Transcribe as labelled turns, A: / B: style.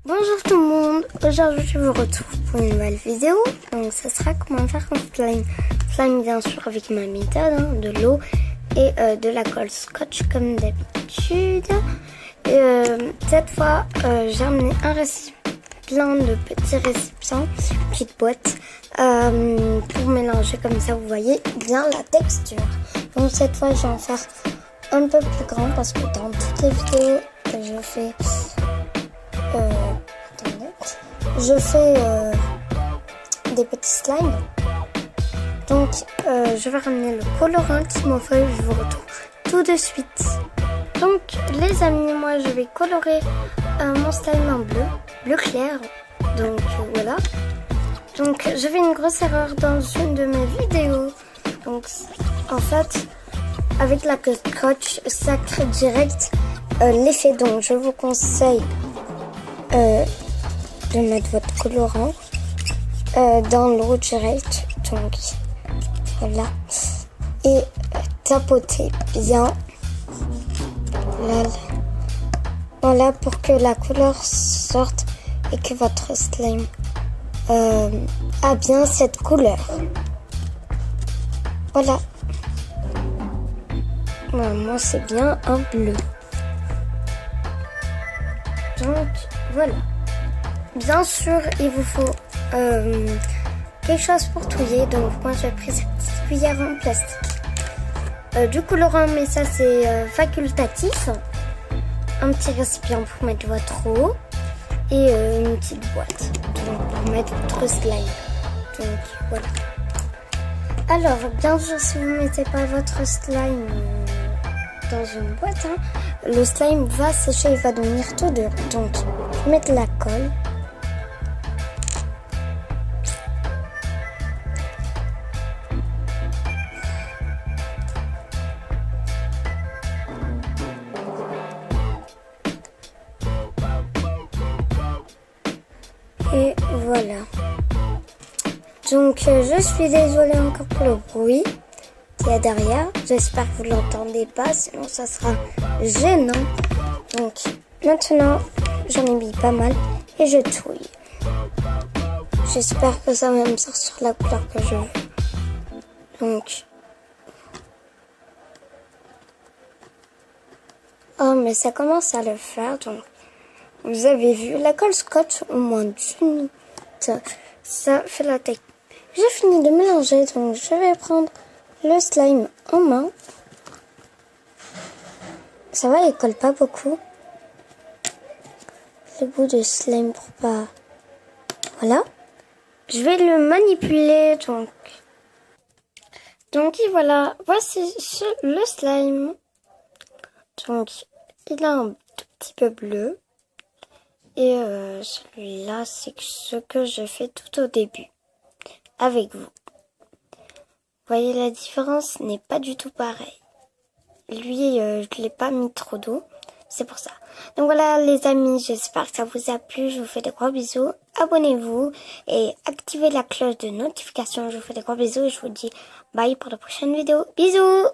A: Bonjour tout le monde, aujourd'hui je vous retrouve pour une nouvelle vidéo. Donc ça sera comment faire un slime. Slime bien sûr avec ma méthode, de l'eau et de la colle scotch comme d'habitude. Cette fois j'ai amené plein de petits récipients, petites boîtes pour mélanger comme ça vous voyez bien la texture. Donc cette fois je vais en faire un peu plus grand parce que dans toutes les vidéos que je fais des petits slimes. Donc je vais ramener le colorant qui m'en fait, je vous retrouve tout de suite. Donc les amis, moi je vais colorer mon slime en bleu clair. Donc voilà. Donc j'ai fait une grosse erreur dans une de mes vidéos. Donc en fait avec la scotch ça crée direct l'effet. Donc je vous conseille de mettre votre colorant dans l'eau direct, donc voilà, et tapoter bien voilà pour que la couleur sorte et que votre slime a bien cette couleur. Voilà, moi c'est bien un bleu. Donc voilà. Bien sûr, il vous faut quelque chose pour touiller. Donc moi j'ai pris cette petite cuillère en plastique. Du colorant, mais ça c'est facultatif. Un petit récipient pour mettre votre eau et une petite boîte donc, pour mettre votre slime. Donc voilà. Alors bien sûr, si vous ne mettez pas votre slime dans une boîte, le slime va sécher, il va devenir tout dur. Donc mettre la colle. Et voilà. Donc je suis désolée encore pour le bruit qu'il y a derrière. J'espère que vous l'entendez pas, sinon ça sera gênant. Donc maintenant j'en ai mis pas mal et je touille. J'espère que ça va me sortir la couleur que je veux. Donc oh mais ça commence à le faire. Donc vous avez vu, la colle scotch au moins d'une minute, ça fait la technique. J'ai fini de mélanger, donc je vais prendre le slime en main. Ça va, il colle pas beaucoup. Le bout de slime pour pas... Voilà. Je vais le manipuler, donc et voilà, voici le slime. Donc, il a un tout petit peu bleu. Et celui-là, c'est ce que j'ai fait tout au début avec vous. Vous voyez, la différence n'est pas du tout pareille. Lui, je l'ai pas mis trop d'eau, c'est pour ça. Donc voilà les amis, j'espère que ça vous a plu. Je vous fais des gros bisous. Abonnez-vous et activez la cloche de notification. Je vous fais des gros bisous et je vous dis bye pour la prochaine vidéo. Bisous!